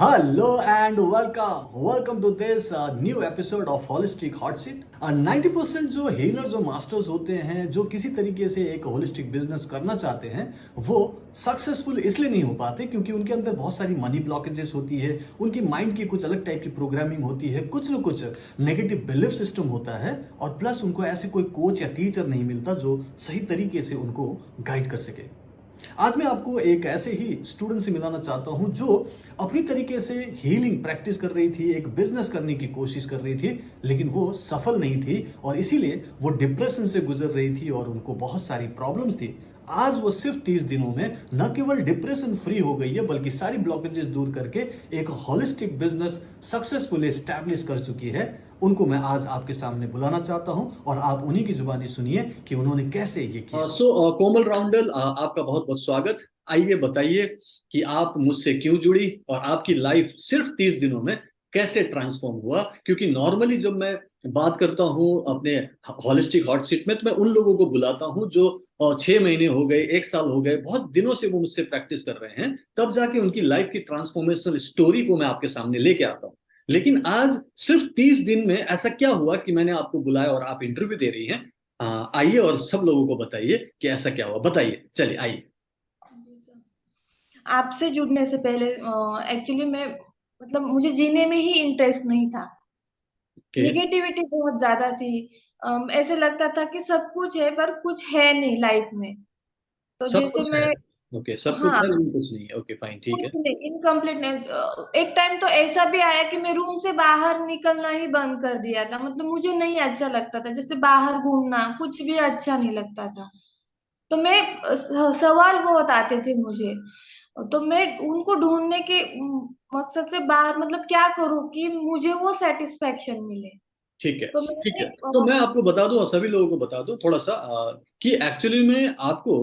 Hello and welcome to this new episode of Holistic Hot Seat. 90% जो healers और masters होते हैं जो किसी तरीके से एक होलिस्टिक बिजनेस करना चाहते हैं वो सक्सेसफुल इसलिए नहीं हो पाते क्योंकि उनके अंदर बहुत सारी मनी ब्लॉकेजेस होती है, उनकी माइंड की कुछ अलग टाइप की प्रोग्रामिंग होती है, कुछ न कुछ नेगेटिव बिलीफ सिस्टम होता है और प्लस उनको ऐसे कोई कोच या टीचर नहीं मिलता जो सही तरीके से उनको गाइड कर सके। आज मैं आपको एक ऐसे ही स्टूडेंट से मिलाना चाहता हूं जो अपनी तरीके से हीलिंग प्रैक्टिस कर रही थी, एक बिजनेस करने की कोशिश कर रही थी, लेकिन वो सफल नहीं थी और इसीलिए वो डिप्रेशन से गुजर रही थी और उनको बहुत सारी प्रॉब्लम्स थी। आज वो सिर्फ 30 दिनों में न केवल डिप्रेशन फ्री हो गई है बल्कि सारी ब्लॉकेजेस दूर करके एक होलिस्टिक बिजनेस सक्सेसफुली एस्टैब्लिश कर चुकी है। उनको मैं आज आपके सामने बुलाना चाहता हूं और आप उन्हीं की जुबानी सुनिए कि उन्होंने कैसे ये किया। कोमल राउंडल, आपका बहुत बहुत स्वागत। आइए बताइए कि आप मुझसे क्यों जुड़ी और आपकी लाइफ सिर्फ 30 दिनों में कैसे ट्रांसफॉर्म हुआ। क्योंकि नॉर्मली जब मैं बात करता हूं अपने होलिस्टिक हॉट सीट में तो मैं उन लोगों को बुलाता हूं जो 6 महीने हो गए, 1 साल हो गए, बहुत दिनों से वो मुझसे प्रैक्टिस कर रहे हैं, तब जाके उनकी लाइफ की ट्रांसफॉर्मेशनल स्टोरी को मैं आपके सामने लेके आता हूं। लेकिन आज सिर्फ 30 दिन में ऐसा क्या हुआ कि मैंने आपको बुलाया और आप इंटरव्यू दे रही हैं। आइए और सब लोगों को बताइए कि ऐसा क्या हुआ। बताइए, चलिए आइए। आपसे जुड़ने से पहले एक्चुअली मैं मतलब मुझे जीने में ही इंटरेस्ट नहीं था। ओके। निगेटिविटी बहुत ज्यादा थी। ऐसे लगता था कि सब कुछ है पर कुछ है नहीं लाइफ में। तो सब जैसे कुछ है। मैं, ओके, सब कुछ हाँ, है लेकिन कुछ नहीं है। ओके, फाइन, ठीक है। कुछ नहीं, इनकम्प्लीट नहीं। एक टाइम तो ऐसा भी आया कि मैं रूम से बाहर निकलना ही बंद कर दिया था। मतलब मुझे नहीं अच्छा लगता था, जैसे बाहर घूमना कुछ भी अच्छा नहीं लगता था। तो मैं सवाल बहुत आते थे मुझे। तो मैं उनको ढूंढने के मकसद से बाहर मतलब क्या करूं कि मुझे वो सेटिस्फेक्शन मिले। ठीक है। तो ठीक मैंने है, तो मैं आपको बता दूं और सभी लोगों को बता दूं थोड़ा सा कि एक्चुअली में आपको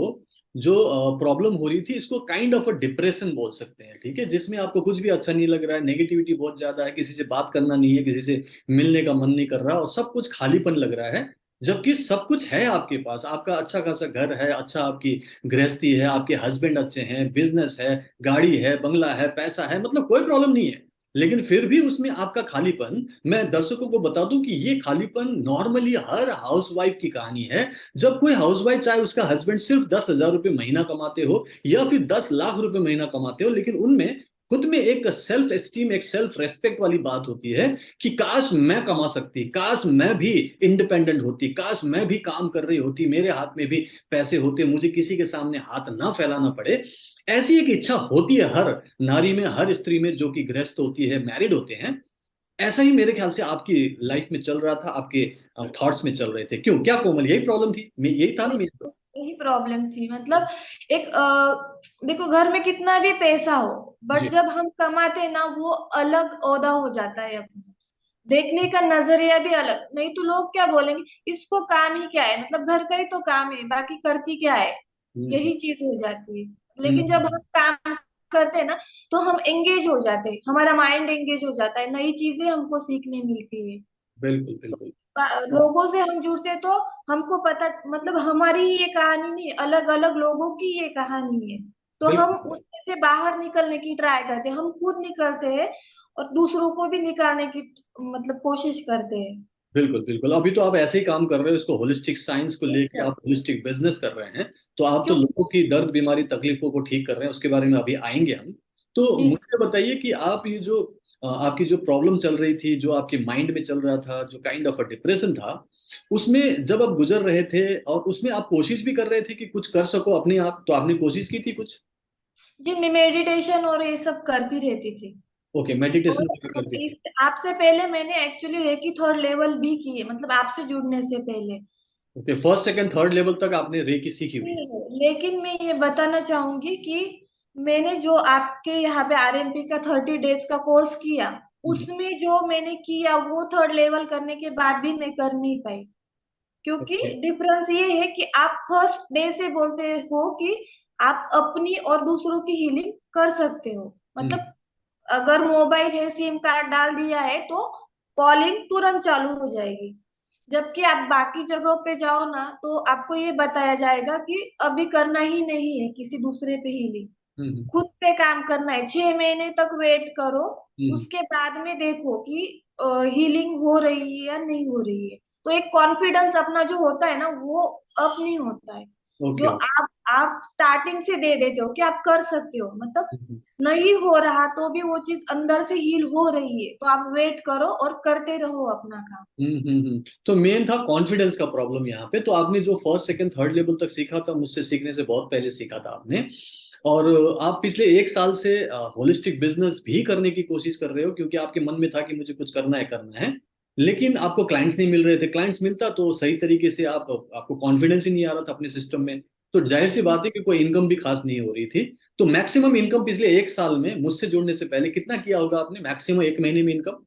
जो प्रॉब्लम हो रही थी इसको काइंड ऑफ अ डिप्रेशन बोल सकते हैं। ठीक है, जिसमें आपको कुछ भी अच्छा नहीं लग रहा है, नेगेटिविटी बहुत ज्यादा है, किसी से बात करना नहीं है, किसी से मिलने का मन नहीं कर रहा और सब कुछ खालीपन लग रहा है। जबकि सब कुछ है आपके पास, आपका अच्छा खासा घर है, अच्छा आपकी गृहस्थी है, आपके हस्बैंड अच्छे हैं, बिजनेस है, गाड़ी है, बंगला है, पैसा है, मतलब कोई प्रॉब्लम नहीं है। लेकिन फिर भी उसमें आपका खालीपन, मैं दर्शकों को बता दूं कि ये खालीपन नॉर्मली हर हाउसवाइफ की कहानी है। जब कोई हाउसवाइफ, चाहे उसका हस्बैंड सिर्फ 10,000 रुपये महीना कमाते हो या फिर 10 लाख रुपए महीना कमाते हो, लेकिन उनमें खुद में एक सेल्फ एस्टीम, एक सेल्फ रेस्पेक्ट वाली बात होती है कि काश मैं कमा सकती, काश मैं भी इंडिपेंडेंट होती, काश मैं भी काम कर रही होती, मेरे हाथ में भी पैसे होते, मुझे किसी के सामने हाथ ना फैलाना पड़े। ऐसी एक इच्छा होती है हर नारी में, हर स्त्री में जो कि गृहस्थ होती है, मैरिड होते हैं। ऐसा ही मेरे ख्याल से आपकी लाइफ में चल रहा था, आपके थॉट्स में चल रहे थे। क्यों, क्या कोमल, यही प्रॉब्लम थी? यही था ना मेरा? यही प्रॉब्लम थी। मतलब एक देखो, घर में कितना भी पैसा हो बट जी। जब हम कमाते हैं ना वो अलग ओहदा हो जाता है अपना। देखने का नजरिया भी अलग। नहीं तो लोग क्या बोलेंगे, इसको काम ही क्या है, मतलब घर का ही तो काम है, बाकी करती क्या है, हम्म। यही चीज हो जाती है। लेकिन जब हम्म। हम काम करते हैं ना तो हम एंगेज हो जाते हैं, हमारा माइंड एंगेज हो जाता है, नई चीजें हमको सीखने मिलती है। बिल्कुल बिल्कुल। लोगों से हम जुड़ते तो हमको पता, मतलब हमारी ही ये कहानी नहीं, अलग अलग लोगों की ये कहानी है। तो हम बिल्कुल उसमें से बाहर निकलने की ट्राई करते हैं, हम खुद निकलते हैं और दूसरों को भी निकालने की मतलब कोशिश करते हैं। बिल्कुल बिल्कुल। अभी तो आप ऐसे ही काम कर रहे हो, इसको होलिस्टिक साइंस को लेके आप होलिस्टिक बिजनेस कर रहे हैं। तो आप तो क्यों? लोगों की दर्द, बीमारी, तकलीफों को ठीक कर रहे हैं, उसके बारे में अभी आएंगे हम। तो जी। मुझे बताइए कि आप ये जो आपकी जो प्रॉब्लम चल रही थी, जो आपके माइंड में चल रहा था, जो काइंड ऑफ अ डिप्रेशन था, उसमें जब आप गुजर रहे थे और उसमें आप कोशिश भी कर रहे थे कि कुछ कर सको अपने आप, तो आपने कोशिश की थी कुछ? जी, मैं मेडिटेशन और ये सब करती रहती थी। ओके, और मेडिटेशन भी करती थी। आपसे पहले मैंने एक्चुअली रेकी थर्ड लेवल भी की है, मतलब आपसे जुड़ने से पहले। Okay, first second third level तक आपने रेकी सीखी हुई है। लेकिन मैं ये बताना चाहूंगी कि मैंने जो आपके यहाँ पे आरएमपी का 30 डेज का कोर्स किया, उसमें जो मैंने किया वो थर्ड लेवल करने के बाद भी मैं कर नहीं पाई। क्योंकि ओके। डिफरेंस ये है कि आप फर्स्ट डे से बोलते हो कि आप अपनी और दूसरों की हीलिंग कर सकते हो। हम्म। मतलब अगर मोबाइल है, सिम कार्ड डाल दिया है तो कॉलिंग तुरंत चालू हो जाएगी। जबकि आप बाकी जगहों पे जाओ ना तो आपको ये बताया जाएगा कि अभी करना ही नहीं है किसी दूसरे पे हीलिंग। हम्म, खुद पे काम करना है, 6 महीने तक वेट करो। हम्म, उसके बाद में देखो कि हीलिंग हो रही है या नहीं हो रही है। तो एक कॉन्फिडेंस अपना जो होता है ना, वो अप नहीं होता है। जो ओके। आप स्टार्टिंग से दे देते हो कि आप कर सकते हो, मतलब हम्म, नहीं हो रहा तो भी वो चीज अंदर से हील हो रही है, तो आप वेट करो और करते रहो अपना काम। तो मेन था कॉन्फिडेंस का प्रॉब्लम यहाँ पे। तो आपने जो फर्स्ट सेकंड थर्ड लेवल तक सीखा था, मुझसे सीखने से बहुत पहले सीखा था आपने। और आप पिछले 1 साल से होलिस्टिक बिजनेस भी करने की कोशिश कर रहे हो, क्योंकि आपके मन में था कि मुझे कुछ करना है। लेकिन आपको क्लाइंट्स नहीं मिल रहे थे। क्लाइंट्स मिलता तो सही तरीके से आपको कॉन्फिडेंस ही नहीं आ रहा था अपने सिस्टम में। तो जाहिर सी बात है कि कोई इनकम भी खास नहीं हो रही थी। तो मैक्सिमम इनकम पिछले 1 साल में मुझसे जुड़ने से पहले कितना किया होगा आपने, मैक्सिमम एक महीने में इनकम?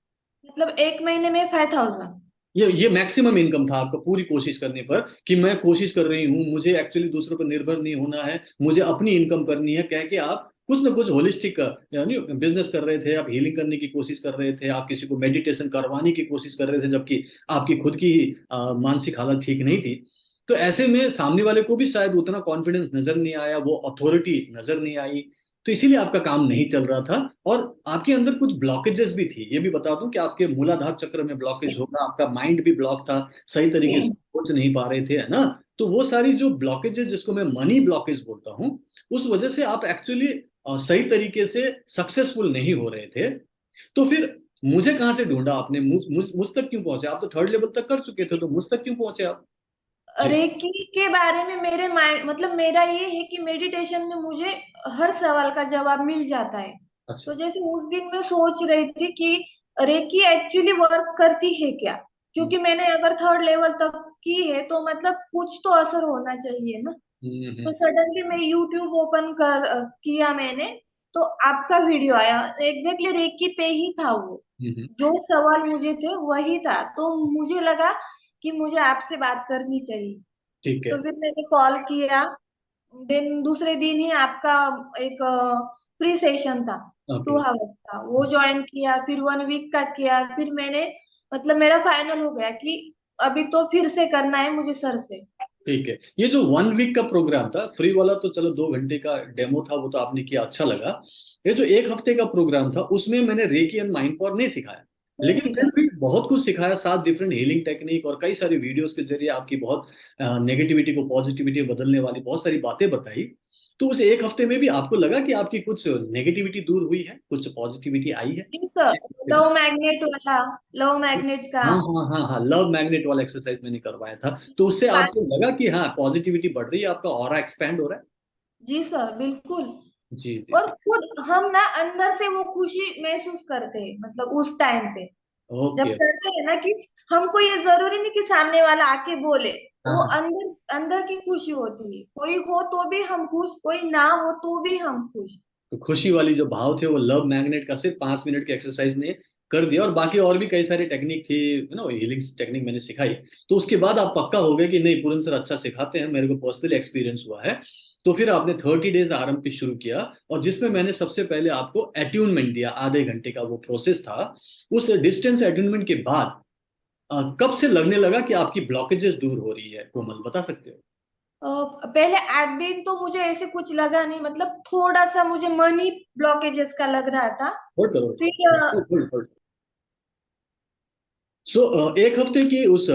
मतलब 1 महीने में 5,000। ये मैक्सिमम इनकम था आपका पूरी कोशिश करने पर, कि मैं कोशिश कर रही हूँ, मुझे एक्चुअली दूसरों पर निर्भर नहीं होना है, मुझे अपनी इनकम करनी है, कह के आप कुछ ना कुछ होलिस्टिक यानी बिजनेस कर रहे थे। आप हीलिंग करने की कोशिश कर रहे थे, आप किसी को मेडिटेशन करवाने की कोशिश कर रहे थे, जबकि आपकी खुद की मानसिक हालत ठीक नहीं थी। तो ऐसे में सामने वाले को भी शायद उतना कॉन्फिडेंस नजर नहीं आया, वो अथॉरिटी नजर नहीं आई। तो इसीलिए आपका काम नहीं चल रहा था। और आपके अंदर कुछ ब्लॉकेजेस भी थी, ये भी बता दूं कि आपके मूलाधार चक्र में ब्लॉकेज होगा, आपका माइंड भी ब्लॉक था, सही तरीके से सोच नहीं पा रहे थे, है ना? तो वो सारी जो ब्लॉकेजेस, जिसको मैं मनी ब्लॉकेज बोलता हूँ, उस वजह से आप एक्चुअली सही तरीके से सक्सेसफुल नहीं हो रहे थे। तो फिर मुझे कहाँ से ढूंढा आपने, मुझ तक क्यों पहुंचे? आप तो थर्ड लेवल तक कर चुके थे, तो मुझ तक क्यों पहुंचे आप? जी। रेकी के बारे में मेरे माइंड, मतलब मेरा ये है कि मेडिटेशन में मुझे हर सवाल का जवाब मिल जाता है। अच्छा। तो जैसे उस दिन मैं सोच रही थी कि रेकी एक्चुअली वर्क करती है क्या, हम्म, क्योंकि मैंने अगर थर्ड लेवल तक की है तो मतलब कुछ तो असर होना चाहिए ना। हम्म, तो सडनली मैं यूट्यूब ओपन किया मैंने, तो आपका वीडियो आया, एग्जैक्टली रेकी पे ही था वो। हम्म, जो सवाल मुझे थे वही था, तो मुझे लगा कि मुझे आपसे बात करनी चाहिए। ठीक है। तो फिर मैंने कॉल किया। दिन दूसरे दिन ही आपका एक फ्री सेशन था, ओके। 2 आवर्स का, वो ज्वाइन किया। फिर 1 वीक का किया। फिर मैंने, मतलब मेरा फाइनल हो गया कि अभी तो फिर से करना है मुझे सर से। ठीक है। ये जो 1 वीक का प्रोग्राम था फ्री वाला, तो चलो 2 घंटे का डेमो था, वो तो आपने किया, अच्छा लगा। ये जो 1 हफ्ते का प्रोग्राम था, उसमें मैंने रेकी एंड माइंड पावर नहीं सिखाया, नहीं लेकिन सीखा। फिर भी बहुत कुछ सिखाया। 7 डिफरेंट हीलिंग टेक्निक और कई सारी वीडियोस के जरिए आपकी बहुत नेगेटिविटी को पॉजिटिविटी में बदलने वाली बहुत सारी बातें बताई। तो उस 1 हफ्ते में भी आपको लगा कि आपकी कुछ नेगेटिविटी दूर हुई है, कुछ पॉजिटिविटी आई है? जी सर, लव मैग्नेट वाला, लव मैग्नेट का। हाँ हाँ हाँ हाँ, लव मैग्नेट वाला एक्सरसाइज मैंने करवाया था। तो उससे आपको लगा कि हाँ, पॉजिटिविटी बढ़ रही है, आपका ऑरा एक्सपैंड हो रहा है? जी सर, बिल्कुल। जी जी और जी। खुद हम ना अंदर से वो खुशी महसूस करते हैं, मतलब उस टाइम पे जब ओके। करते हैं ना, कि हमको ये जरूरी नहीं कि सामने वाला आके बोले। हाँ वो हाँ। अंदर अंदर की खुशी होती है, कोई हो तो भी हम खुश, कोई ना हो तो भी हम खुश। तो खुशी वाली जो भाव थे, वो लव मैग्नेट का सिर्फ 5 मिनट की एक्सरसाइज ने कर दिया। और बाकी और भी कई सारी टेक्निक थी ना, हीलिंग टेक्निक मैंने सिखाई। तो उसके बाद आप पक्का हो गए कि नहीं, पूरन सर अच्छा सिखाते हैं, मेरे को पर्सनल एक्सपीरियंस हुआ है। तो फिर आपने 30 डेज आरएमपी शुरू किया, और जिसमें मैंने सबसे पहले आपको अट्यूनमेंट दिया, आधे घंटे का वो प्रोसेस था। उस डिस्टेंस अट्यूनमेंट के बाद कब से लगने लगा कि आपकी ब्लॉकेजेस दूर हो रही है, कोमल बता सकते हो? पहले 8 दिन तो मुझे ऐसे कुछ लगा नहीं, मतलब थोड़ा सा मुझे मनी ब्लॉकेजेस का लग रहा था। होल्ड करो। फिर होल्ड होल्ड। सो 1 हफ्ते की उस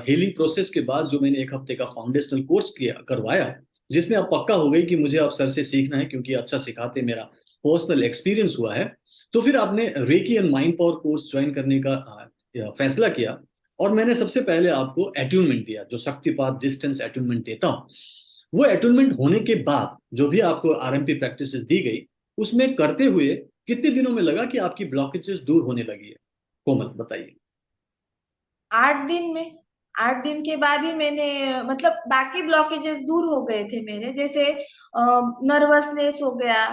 हीलिंग प्रोसेस के बाद, जो मैंने 1 हफ्ते का फाउंडेशनल कोर्स किया करवाया, जिसमें आप पक्का हो गई कि मुझे अब सर से सीखना है, क्योंकि अच्छा सिखाते, मेरा पर्सनल एक्सपीरियंस हुआ है। तो फिर आपने recce and mind power course join करने का फैसला किया। और मैंने सबसे पहले आपको अट्यूनमेंट दिया, जो शक्तिपात डिस्टेंस अट्यूनमेंट देता हूँ। वो अट्यूनमेंट होने के बाद जो भी आपको आरएमपी प्रैक्टिसेस दी गई, उसमें करते हुए कितने दिनों में लगा कि आपकी ब्लॉकेजेस दूर होने लगी है? कोमल बताइए। 8 दिन में, 8 दिन के बाद ही मैंने, मतलब बाकी ब्लॉकेजेस दूर हो गए थे मेरे, जैसे नर्वसनेस हो गया,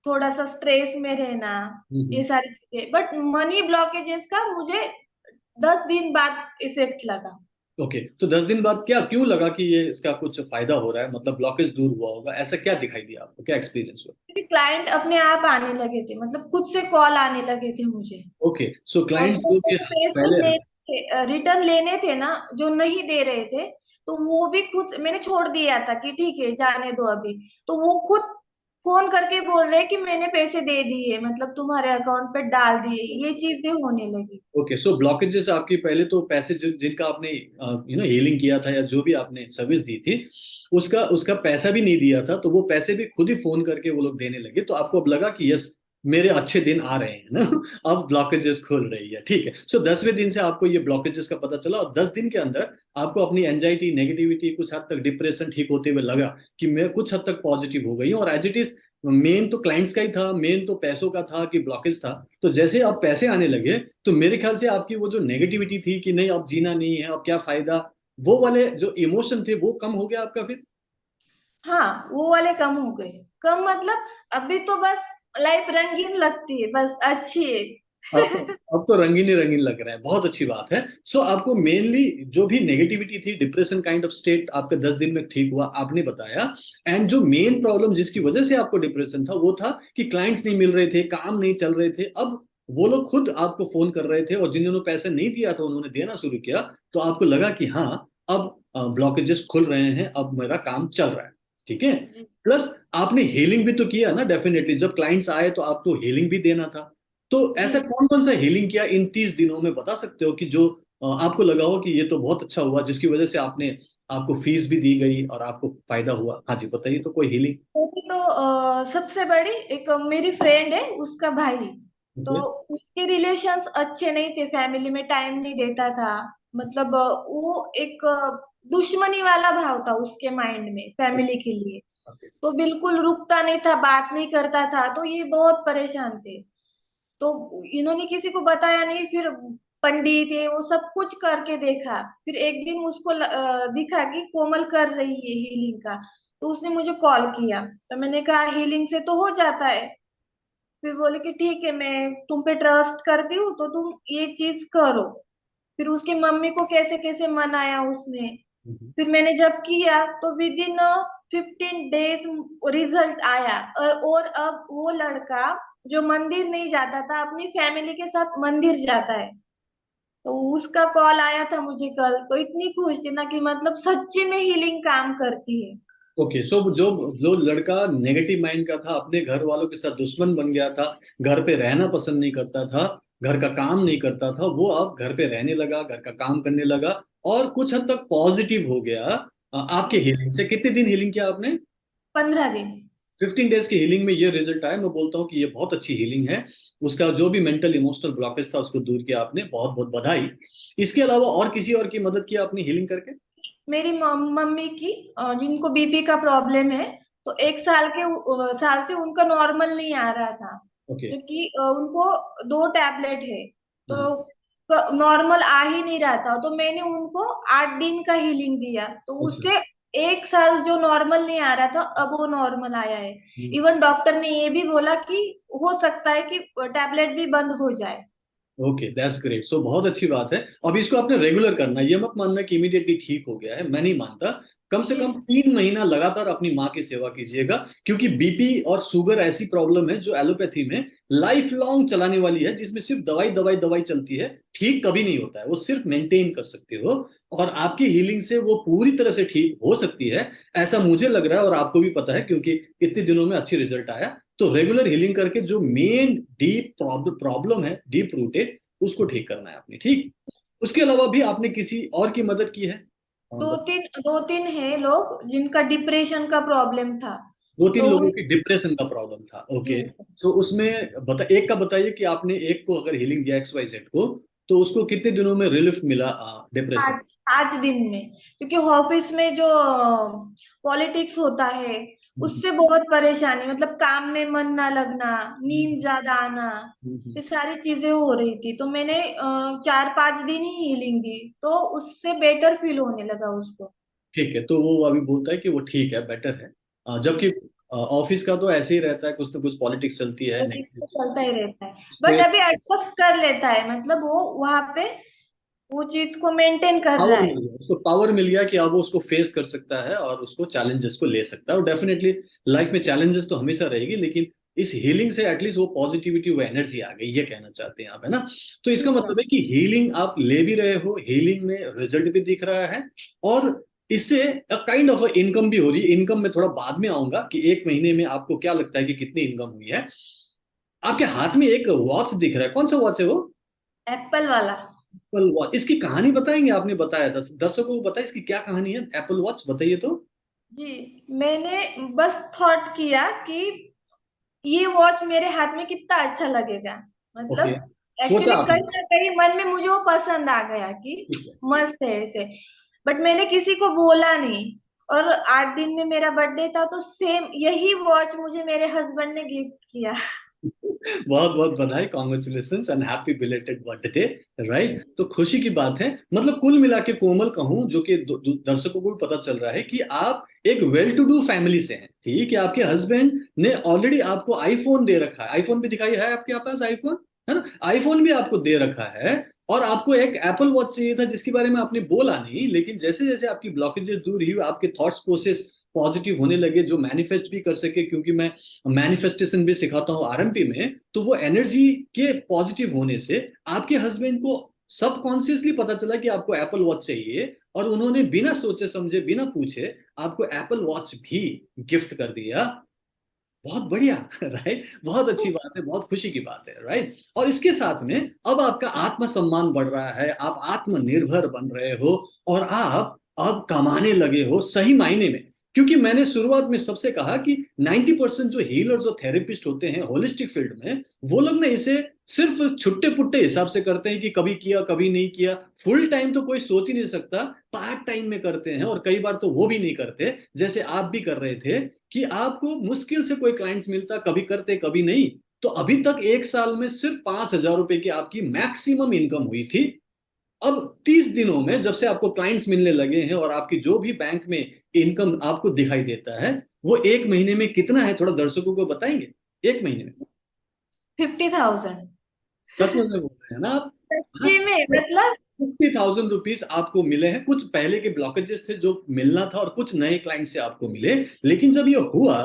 थोड़ा सा स्ट्रेस में रहना, ये हम्म। सारी चीजें। बट मनी ब्लॉकेजेस का मुझे 10 दिन बाद इफेक्ट लगा। ओके। तो 10 दिन बाद क्या, क्यों लगा कि ये इसका कुछ फायदा हो रहा है, मतलब ब्लॉकेज दूर हुआ होगा, ऐसा क्या दिखाई दिया आपको, क्या एक्सपीरियंस हुआ? क्योंकि क्लाइंट अपने आप आने लगे थे, मतलब खुद से कॉल आने लगे थे मुझे। ओके, सो और क्लाइंट्स जो जो भी पैसे पहले। रिटर्न लेने थे ना, जो नहीं दे रहे थे, तो वो भी खुद मैंने छोड़ दिया था कि ठीक है जाने दो अभी। तो वो खुद फोन करके बोल रहे हैं कि मैंने पैसे दे दिए, मतलब तुम्हारे अकाउंट पे डाल दिए, ये चीजें होने लगी। ओके, सो ब्लॉकेजेस आपकी पहले तो पैसे जिनका आपने हीलिंग किया था या जो भी आपने सर्विस दी थी, उसका उसका पैसा भी नहीं दिया था, तो वो पैसे भी खुद ही फोन करके वो लोग देने लगे, तो आपको अब लगा कि यस, मेरे अच्छे दिन आ रहे हैं ना। अब ब्लॉकेजेस खुल रही है, ठीक है। सो 10वें दिन से आपको ये ब्लॉकेजेस का पता चला, और 10 दिन के अंदर आपको अपनी एंजाइटी, नेगेटिविटी, कुछ हद तक डिप्रेशन ठीक होते हुए लगा कि मैं कुछ हद तक पॉजिटिव हो गई हूँ, और एज इट इज मेन तो क्लाइंट्स का ही था, मेन तो पैसों का था कि ब्लॉकेज था। तो जैसे अब पैसे आने लगे, तो मेरे ख्याल से आपकी वो जो नेगेटिविटी थी कि नहीं अब जीना नहीं है, अब क्या फायदा, वो वाले जो इमोशन थे वो कम हो गया आपका फिर? हाँ, वो वाले कम हो गए। कम मतलब अभी तो बस लाइफ रंगीन लगती है, बस अच्छी अब तो है। अब तो रंगीन ही रंगीन लग रहा है, बहुत अच्छी बात है। सो आपको मेनली जो भी नेगेटिविटी थी, डिप्रेशन काइंड ऑफ स्टेट आपके 10 दिन में ठीक हुआ, आपने बताया। एंड जो मेन प्रॉब्लम जिसकी वजह से आपको डिप्रेशन था, वो था कि क्लाइंट्स नहीं मिल रहे थे, काम नहीं चल रहे थे। अब वो लोग खुद आपको फोन कर रहे थे, और जिन्होंने पैसे नहीं दिया था उन्होंने देना शुरू किया, तो आपको लगा कि हाँ, अब ब्लॉकेजेस खुल रहे हैं, अब मेरा काम चल रहा है, ठीक है। प्लस आपने हीलिंग भी तो किया ना, डेफिनेटली जब क्लाइंट्स आए तो आपको हीलिंग भी देना था। तो ऐसा जी। कौन कौन सा हीलिंग किया इन 30 दिनों में, बता सकते हो कि जो आपको लगा हो कि ये तो बहुत अच्छा हुआ, जिसकी वजह से आपने, आपको फीस भी दी गई और आपको फायदा हुआ? हाँ जी, बताइए तो कोई हीलिंग। तो सबसे बड़ी एक मेरी फ्रेंड है, उसका भाई। तो ओके। उसके रिलेशंस अच्छे नहीं थे, फैमिली में टाइम नहीं देता था। मतलब वो एक दुश्मनी वाला भाव था उसके माइंड में फैमिली के लिए। ओके। तो बिल्कुल रुकता नहीं था, बात नहीं करता था, तो ये बहुत परेशान थे। तो इन्होंने किसी को बताया नहीं, फिर पंडित ये वो सब कुछ करके देखा। फिर एक दिन उसको दिखा कि कोमल कर रही है हीलिंग का। तो उसने मुझे कॉल किया, तो मैंने कहा हीलिंग से तो हो जाता है। फिर बोले कि ठीक है, मैं तुम पे ट्रस्ट करती हूँ, तो तुम ये चीज करो। फिर उसकी मम्मी को कैसे कैसे मनाया उसने। फिर मैंने जब किया तो विद इन 15 डेज रिजल्ट आया। और अब वो लड़का जो मंदिर नहीं जाता था, अपनी फैमिली के साथ मंदिर जाता है। तो उसका कॉल आया था मुझे कल, तो इतनी खुश थी ना कि मतलब सच्ची में हीलिंग काम करती है। ओके, सो जो जो लड़का नेगेटिव माइंड का था, अपने घर वालों के साथ दुश्मन बन गया था, घर पे रहना पसंद नहीं करता था, घर का काम नहीं करता था, वो अब घर पे रहने लगा, घर का काम करने लगा, और कुछ हद तक पॉजिटिव हो गया। आपके हीलिंग से कितने दिन हीलिंग किया आपने? 15 दिन। 15 डेज की हीलिंग में ये रिजल्ट आया, मैं बोलता हूँ कि ये बहुत अच्छी हीलिंग है। उसका जो भी मेंटल इमोशनल ब्लॉकेज था उसको दूर किया आपने, बहुत बहुत बधाई। इसके अलावा और किसी और की मदद की आपने हीलिंग करके? मेरी मम्मी की, जिनको बीपी का प्रॉब्लम है, तो 1 साल साल से उनका नॉर्मल नहीं आ रहा था। ओके। क्योंकि उनको 2 टैबलेट है, हाँ। तो नॉर्मल आ ही नहीं रहा था। तो मैंने उनको 8 दिन का हीलिंग दिया, तो अच्छा। उससे 1 साल जो नॉर्मल नहीं आ रहा था, अब वो नॉर्मल आया है। इवन डॉक्टर ने ये भी बोला कि हो सकता है कि टैबलेट भी बंद हो जाए। Okay, that's great. सो बहुत अच्छी बात है। अब इसको आपने रेगुलर करना, ये मत मानना कि इमीडिएटली ठीक हो गया है, मैं नहीं मानता। कम से जी कम सर। 3 महीना लगातार अपनी माँ की सेवा कीजिएगा, क्योंकि बीपी और शुगर ऐसी प्रॉब्लम है जो एलोपैथी में लाइफ लॉन्ग चलाने वाली है, जिसमें सिर्फ दवाई दवाई दवाई चलती है, ठीक कभी नहीं होता है, वो सिर्फ मेंटेन कर सकते हो। और आपकी हीलिंग से वो पूरी तरह से ठीक हो सकती है, ऐसा मुझे लग रहा है, और आपको भी पता है क्योंकि इतने दिनों में अच्छी रिजल्ट आया। तो रेगुलर हीलिंग करके जो मेन डीप प्रॉब्लम है, डीप रूटेड, उसको ठीक करना है आपने, ठीक। उसके अलावा भी आपने किसी और की मदद की है? हाँ, दो तीन है लोग जिनका डिप्रेशन का प्रॉब्लम था। 2-3 तो लोगों उन की डिप्रेशन का प्रॉब्लम था, जी ओके। तो उसमें एक का बताइए कि आपने एक को अगर हीलिंग दिया XYZ को, तो उसको कितने दिनों में रिलीफ मिला डिप्रेशन? 5 दिन में। क्योंकि ऑफिस में जो पॉलिटिक्स होता है, उससे बहुत परेशानी, मतलब काम में मन ना लगना, नींद ज्यादा आना, ये सारी चीजें हो रही थी। तो मैंने 4-5 दिन ही हीलिंग दी, तो उससे बेटर फील होने लगा उसको। ठीक है, तो वो अभी बोलता है कि वो ठीक है, बेटर है। जबकि ऑफिस का तो ऐसे ही रहता है, कुछ ना कुछ पॉलिटिक्स चलती है, पॉलिटिक्स नेगेटिव तो चलता ही रहता है। But stress. अभी एडजस्ट कर लेता है, मतलब वो वहां पे वो चीज को मेंटेन कर रहा पावर है। मिल गया उसको, पावर मिल गया कि अब वो उसको फेस कर सकता है और उसको चैलेंजेस को ले सकता है। और डेफिनेटली लाइफ में चैलेंजेस तो हमेशा रहेगी, लेकिन इस हीलिंग से एटलीस्ट वो पॉजिटिविटी, वो एनर्जी आ गई, ये कहना चाहते हैं आप, है ना? तो जी इसका सर। मतलब है कि हीलिंग आप ले भी रहे हो, हीलिंग में रिजल्ट भी दिख रहा है, और इससे काइंड ऑफ इनकम भी हो रही है। इनकम में थोड़ा बाद में आऊंगा कि एक महीने में आपको क्या लगता है कि कितनी इनकम हुई है। आपके हाथ में एक वॉच दिख रहा है, कौन सा वॉच है वो? एप्पल वाला। Apple watch. इसकी कहानी बताएंगे? आपने बताया था, दर्शकों को बताया इसकी क्या कहानी है, एप्पल वॉच बताइए तो। जी, मैंने बस थॉट किया कि ये वॉच मेरे हाथ में कितना अच्छा लगेगा। ओके, मतलब सोचा एक्चुअली आपने। कहीं ना कहीं मन में मुझे वो पसंद आ गया कि ठीक है। मस्त है ऐसे। बट मैंने किसी को बोला नहीं। और 8 दिन में मेरा बर्थडे था तो सेम यही वॉच मुझे मेरे हस्बैंड ने गिफ्ट किया। बहुत बहुत बधाई, congratulation and happy belated birthday. Right, तो खुशी की बात है। मतलब कुल मिला के कोमल कहूं, जो कि दर्शकों को भी पता चल रहा है कि आप एक वेल टू डू फैमिली से हैं। ठीक है, आपके हस्बैंड ने ऑलरेडी आपको आईफोन दे रखा है। आईफोन भी दिखाई है आपके पास, आईफोन है ना, आईफोन भी आपको दे रखा है। और आपको एक एप्पल वॉच चाहिए था जिसके बारे में आपने बोला नहीं, लेकिन जैसे जैसे आपकी ब्लॉकेजेस दूर हुई, आपके थॉट्स प्रोसेस पॉजिटिव होने लगे, जो मैनिफेस्ट भी कर सके, क्योंकि मैं मैनिफेस्टेशन भी सिखाता हूँ आरएमपी में, तो वो एनर्जी के पॉजिटिव होने से आपके हस्बैंड को सबकॉन्शियसली पता चला कि आपको एप्पल वॉच चाहिए, और उन्होंने बिना सोचे समझे, बिना पूछे आपको एप्पल वॉच भी गिफ्ट कर दिया। बहुत बढ़िया। राइट, बहुत अच्छी बात है, बहुत खुशी की बात है। राइट, और इसके साथ में अब आपका आत्मसम्मान बढ़ रहा है, आप आत्मनिर्भर बन रहे हो, और आप अब कमाने लगे हो सही मायने में। क्योंकि मैंने शुरुआत में सबसे कहा कि 90% जो हीलर्स और थेरेपिस्ट होते हैं होलिस्टिक फील्ड में, वो लोग ना इसे सिर्फ छुट्टे पुट्टे हिसाब से करते हैं कि कभी किया कभी नहीं किया। फुल टाइम तो कोई सोच ही नहीं सकता, पार्ट टाइम में करते हैं, और कई बार तो वो भी नहीं करते, जैसे आप भी कर रहे थे कि आपको मुश्किल से कोई क्लाइंट्स मिलता, कभी करते कभी नहीं। तो अभी तक एक साल में सिर्फ 5,000 रुपए की आपकी मैक्सिमम इनकम हुई थी। अब 30 दिनों में जब से आपको क्लाइंट्स मिलने लगे हैं, और आपकी जो भी बैंक में इनकम आपको दिखाई देता है, वो एक महीने में कितना है, थोड़ा दर्शकों को बताएंगे? एक महीने में 50,000। सच में बोल रहे हैं ना आप? सच्ची में मतलब। 50,000 रुपीज आपको मिले हैं। कुछ पहले के ब्लॉकेजेस थे जो मिलना था, और कुछ नए क्लाइंट से आपको मिले। लेकिन जब ये हुआ,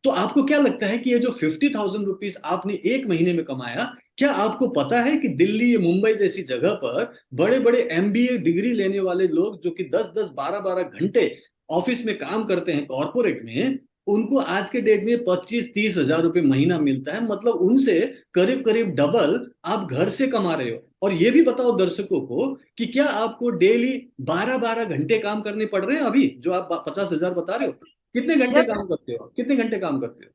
तो आपको क्या लगता है कि ये जो 50,000 रुपीज आपने एक महीने में कमाया, क्या आपको पता है कि दिल्ली या मुंबई जैसी जगह पर बड़े बड़े एमबीए डिग्री लेने वाले लोग, जो कि 10-10 12-12 घंटे ऑफिस में काम करते हैं कॉर्पोरेट में, उनको आज के डेट में 25-30 हजार रुपए महीना मिलता है। मतलब उनसे करीब करीब डबल आप घर से कमा रहे हो। और ये भी बताओ दर्शकों को कि क्या आपको डेली 12-12 घंटे काम करने पड़ रहे हैं? अभी जो आप 50,000 बता रहे हो, कितने घंटे जब काम करते हो, कितने घंटे काम करते हो?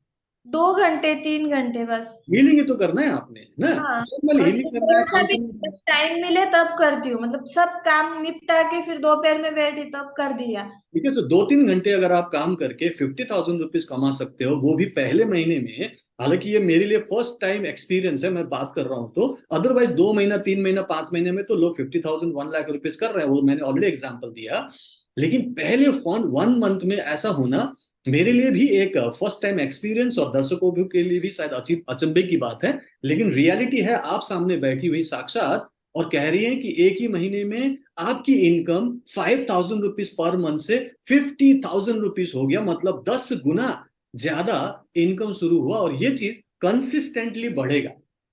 2 घंटे 3 घंटे बस। हीलिंग ही तो करना है आपने ना, हाँ। नॉर्मल और हीलिंग फिर करना है, थोड़ा सा भी काउंसलिंग। टाइम मिले तब करती हूँ, मतलब सब काम निपटा के फिर दोपहर में बैठी तब कर दिया। ठीक है, तो 2-3 घंटे अगर आप काम करके 50,000 रुपीज कमा सकते हो, वो भी पहले महीने में। हालांकि ये मेरे लिए फर्स्ट टाइम एक्सपीरियंस है, मैं बात कर रहा हूँ तो। अदरवाइज 2 महीना 3 महीना 5 महीने में तो लोग 50,000 1 लाख रुपीज कर रहे हैं, वो मैंने ऑलरेडी एग्जाम्पल दिया। लेकिन पहले 1 मंथ में ऐसा होना मेरे लिए भी एक फर्स्ट टाइम एक्सपीरियंस, और दर्शकों भी के लिए भी शायद अचंभे की बात है। लेकिन रियलिटी है, आप सामने बैठी हुई साक्षात, और कह रही है कि एक ही महीने में आपकी इनकम 5,000 रुपीज पर मंथ से 50,000 रुपीज हो गया। मतलब 10 गुना ज्यादा इनकम शुरू हुआ, और ये चीज कंसिस्टेंटली बढ़ेगा।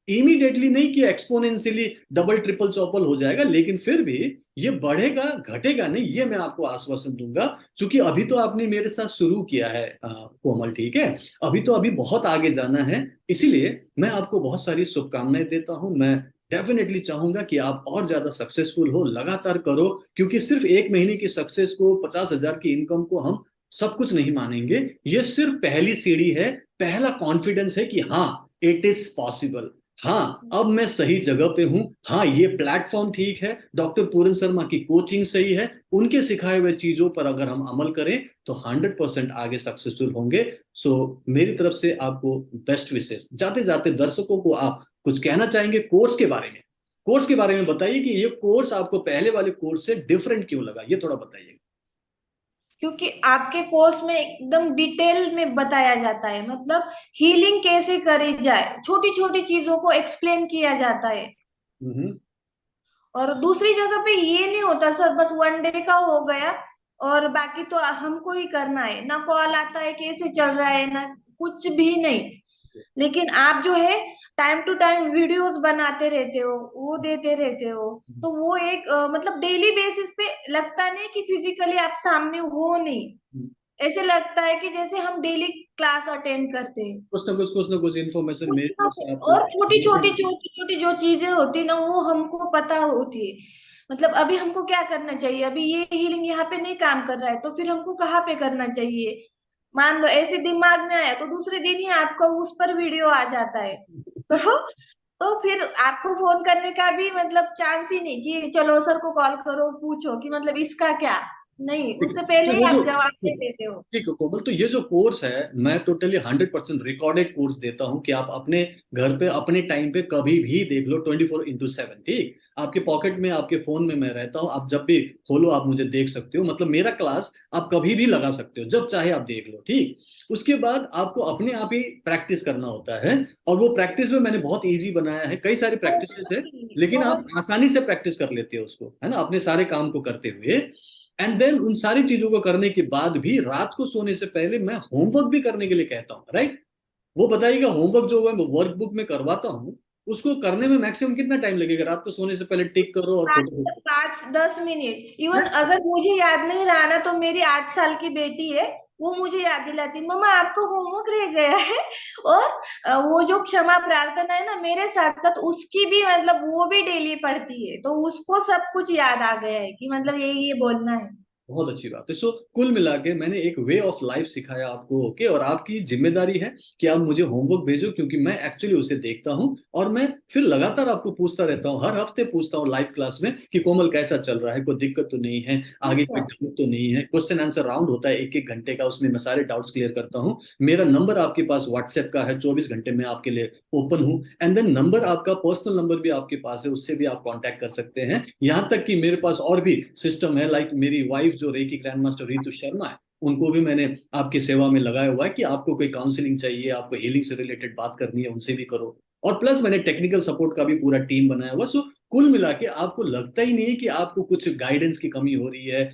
इमीडिएटली नहीं कि एक्सपोनेंशियली डबल ट्रिपल चौपल हो जाएगा, लेकिन फिर भी ये बढ़ेगा, घटेगा नहीं, ये मैं आपको आश्वासन दूंगा। क्योंकि अभी तो आपने मेरे साथ शुरू किया है कोमल, ठीक है, अभी बहुत आगे जाना है। इसीलिए मैं आपको बहुत सारी शुभकामनाएं देता हूं। मैं डेफिनेटली चाहूंगा कि आप और ज्यादा सक्सेसफुल हो, लगातार करो। क्योंकि सिर्फ एक महीने की सक्सेस को, 50,000 की इनकम को हम सब कुछ नहीं मानेंगे। ये सिर्फ पहली सीढ़ी है, पहला कॉन्फिडेंस है कि हाँ, इट इज पॉसिबल। हाँ, अब मैं सही जगह पे हूं। हाँ, ये प्लेटफॉर्म ठीक है, डॉक्टर पूरन शर्मा की कोचिंग सही है, उनके सिखाए हुए चीजों पर अगर हम अमल करें तो 100% आगे सक्सेसफुल होंगे। सो मेरी तरफ से आपको बेस्ट विशेष। जाते जाते दर्शकों को आप कुछ कहना चाहेंगे कोर्स के बारे में? कोर्स के बारे में बताइए कि ये कोर्स आपको पहले वाले कोर्स से डिफरेंट क्यों लगा, ये थोड़ा बताइए। क्योंकि आपके कोर्स में एकदम डिटेल में बताया जाता है, मतलब हीलिंग कैसे करी जाए, छोटी छोटी चीजों को एक्सप्लेन किया जाता है। हम्म। और दूसरी जगह पे ये नहीं होता सर, बस 1 डे का हो गया और बाकी तो हमको ही करना है, ना कॉल आता है कैसे चल रहा है, ना कुछ भी नहीं। लेकिन आप जो है टाइम टू टाइम वीडियोस बनाते रहते हो, वो देते रहते हो, तो वो एक मतलब डेली बेसिस पे लगता नहीं कि फिजिकली आप सामने हो नहीं, ऐसे लगता है कि जैसे हम डेली क्लास अटेंड करते हैं। कुछ ना कुछ इन्फॉर्मेशन कुछ मेरी ना तरफ कुछ, से आपको और related- छोटी छोटी जो चीजें होती है ना वो हमको पता होती है। मतलब अभी हमको क्या करना चाहिए, अभी ये हीलिंग यहाँ पे नहीं काम कर रहा है तो फिर हमको कहाँ पे करना चाहिए। मान लो ऐसे दिमाग में आया तो दूसरे दिन ही आपको उस पर वीडियो आ जाता है। तो फिर आपको फोन करने का भी मतलब चांस ही नहीं कि चलो सर को कॉल करो पूछो कि मतलब इसका क्या, नहीं, ठीक है। उससे पहले तो ही वो जो आप जवाब दे ठीक देते हो। ठीक है कोमल, तो ये जो कोर्स है मैं टोटली 100% रिकॉर्डेड कोर्स देता हूँ कि आप अपने घर पे अपने टाइम पे कभी भी देख लो, 24/7। ठीक, आपके पॉकेट में आपके फोन में मैं रहता हूँ, आप जब भी खोलो आप मुझे देख सकते हो। मतलब मेरा क्लास आप कभी भी लगा सकते हो, जब चाहे आप देख लो। ठीक, उसके बाद आपको अपने आप ही प्रैक्टिस करना होता है, और वो प्रैक्टिस में मैंने बहुत ईजी बनाया है, कई सारी प्रैक्टिसेस है, लेकिन आप बहुत आसानी से प्रैक्टिस कर लेते हो उसको, है ना, अपने सारे काम को करते हुए। एंड देन उन सारी चीजों को करने के बाद भी रात को सोने से पहले मैं होमवर्क भी करने के लिए कहता हूँ, राइट। वो बताइएगा होमवर्क जो मैं वर्क बुक में करवाता हूँ उसको करने में मैक्सिमम कितना टाइम लगेगा, रात को सोने से पहले टिक करो और पाँच फोटो। 5-10 मिनट, इवन अगर मुझे याद नहीं रहा ना तो मेरी 8 साल की बेटी है, वो मुझे याद दिलाती, मम्मा आपको होमवर्क रह गया है। और वो जो क्षमा प्रार्थना है ना मेरे साथ साथ उसकी भी मतलब वो भी डेली पढ़ती है, तो उसको सब कुछ याद आ गया है कि मतलब ये बोलना है। बहुत अच्छी बात है। सो कुल मिला के मैंने एक वे ऑफ लाइफ सिखाया आपको, ओके, और आपकी जिम्मेदारी है कि आप मुझे होमवर्क भेजो, क्योंकि मैं एक्चुअली उसे देखता हूँ और मैं फिर लगातार आपको पूछता रहता हूँ, हर हफ्ते पूछता हूँ लाइव क्लास में कि कोमल कैसा चल रहा है, कोई दिक्कत तो नहीं है, आगे कोई अच्छा, डाउट तो नहीं है। क्वेश्चन आंसर राउंड होता है 1-1 घंटे का, उसमें मैं सारे डाउट्स क्लियर करता हूँ। मेरा नंबर आपके पास व्हाट्सएप का है, 24 घंटे में आपके लिए ओपन हूँ। एंड देन नंबर आपका पर्सनल नंबर भी आपके पास है, उससे भी आप कांटेक्ट कर सकते हैं। यहाँ तक कि मेरे पास और भी सिस्टम है, लाइक मेरी वाइफ जो reiki grand master Ritu Sharma है, उनको भी मैंने आपकी सेवा में लगाया हुआ है कि आपको कोई काउंसलिंग चाहिए, आपको हीलिंग से रिलेटेड बात करनी है, उनसे भी करो। और प्लस मैंने टेक्निकल सपोर्ट का भी पूरा टीम बनाया हुआ। सो कुल मिला के आपको लगता ही नहीं है कि आपको कुछ गाइडेंस की कमी हो रही है,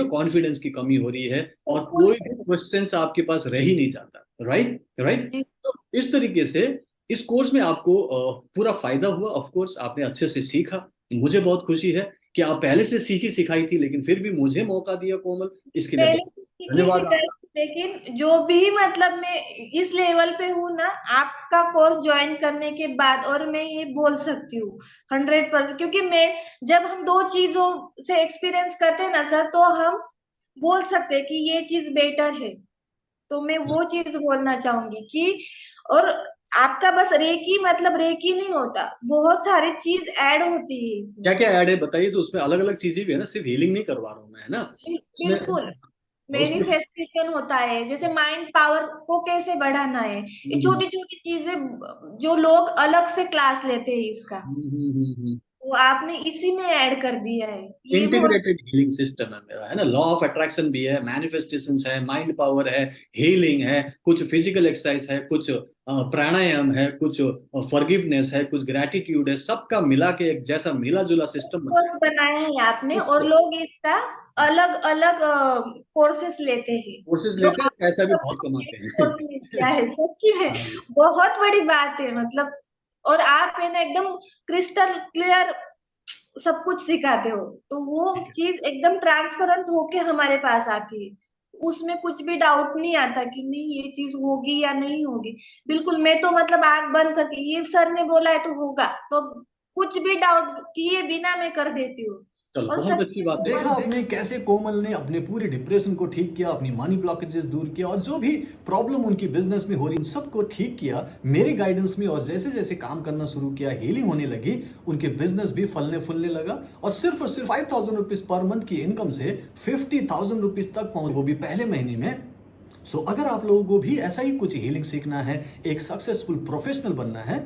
कॉन्फिडेंस की कमी हो रही है, और सब कोई कुछ भी क्वेश्चन आपके पास रह ही नहीं जाता। Right right. जी। तो इस तरीके से इस कोर्स में आपको पूरा फायदा हुआ। ऑफ कोर्स आपने अच्छे से सीखा, मुझे बहुत खुशी है कि आप पहले से सीखी सिखाई थी, लेकिन फिर भी मुझे मौका दिया कोमल, इसके लिए पहले बहुत तो सीखी धन्यवाद सिखाई आपका। थी, लेकिन जो भी मतलब मैं इस लेवल पे हूँ ना आपका कोर्स ज्वाइन करने के बाद, और मैं ये बोल सकती हूँ 100%, क्योंकि मैं जब हम दो चीजों से एक्सपीरियंस करते हैं ना सर तो हम बोल सकते हैं कि ये चीज बेटर है। तो मैं वो चीज बोलना चाहूंगी कि, और आपका बस रेकी मतलब रेकी नहीं होता, बहुत सारी चीज ऐड होती है क्या इसमें। क्या ऐड है बताइए, तो उसमें अलग अलग चीजें भी है ना, सिर्फ हीलिंग नहीं करवा रहा हूँ मैं, है ना। उसमें बिल्कुल, उसमें मैनिफेस्टेशन होता है, जैसे माइंड पावर को कैसे बढ़ाना है, ये हम्म, छोटी छोटी चीजें जो लोग अलग से क्लास लेते हैं इसका, हम्म। वो आपने इसी में ऐड कर दिया है, ये बहुत। इंटीग्रेटेड हीलिंग सिस्टम है मेरा, है ना। लॉ ऑफ अट्रैक्शन भी है, मैनिफेस्टेशंस है, माइंड पावर है, हीलिंग है, कुछ फिजिकल एक्सरसाइज है, कुछ प्राणायाम है, कुछ फॉरगिवनेस है, कुछ ग्रेटिट्यूड है, सबका मिला के एक जैसा मिला जुला सिस्टम कोर्स बनाया बनाया है आपने, और है। लोग इसका अलग अलग कोर्सेस लेते हैं, कोर्सेज जो लेते हैं, पैसा भी बहुत कमाते हैं। कोर्स मिल गया है सच्ची में, हाँ, बहुत बड़ी बात है मतलब। और आप है ना एकदम क्रिस्टल क्लियर सब कुछ सिखाते हो, तो वो ठीक है। चीज एकदम ट्रांसपेरेंट होके हमारे पास आती है, उसमें कुछ भी डाउट नहीं आता कि नहीं ये चीज होगी या नहीं होगी। बिल्कुल, मैं तो मतलब आंख बंद करके ये सर ने बोला है तो होगा, तो कुछ भी डाउट किए बिना मैं कर देती हूँ। चलो और बहुत अच्छी सच्ची बात से है। देखा आपने कैसे कोमल ने अपने पूरे डिप्रेशन को ठीक किया, अपनी मनी ब्लॉकेजेस दूर किया, और जो भी प्रॉब्लम उनकी बिजनेस में हो रही उन सबको ठीक किया मेरे गाइडेंस में। और जैसे जैसे काम करना शुरू किया, हीलिंग होने लगी, उनके बिजनेस भी फलने फूलने लगा, और सिर्फ 5,000 रुपीज पर मंथ की इनकम से 50,000 रुपीज तक पहुंच, वो भी पहले महीने में। सो अगर आप लोगों को भी ऐसा ही कुछ हीलिंग सीखना है, एक सक्सेसफुल प्रोफेशनल बनना है,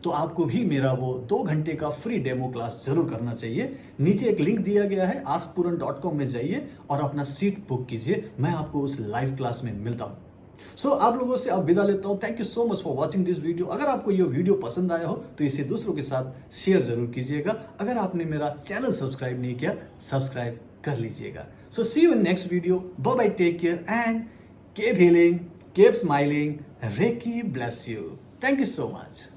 तो आपको भी मेरा वो 2 घंटे का फ्री डेमो क्लास जरूर करना चाहिए। नीचे एक लिंक दिया गया है, askpuran.com में जाइए और अपना सीट बुक कीजिए, मैं आपको उस लाइव क्लास में मिलता हूँ। सो आप लोगों से अब विदा लेता हूँ। Thank you so much for watching this video. अगर आपको ये वीडियो पसंद आया हो तो इसे दूसरों के साथ शेयर जरूर कीजिएगा। अगर आपने मेरा चैनल सब्सक्राइब नहीं किया, सब्सक्राइब कर लीजिएगा। So see you in next video. Bye bye, take care and keep healing, keep smiling. Reiki bless you. Thank you so much.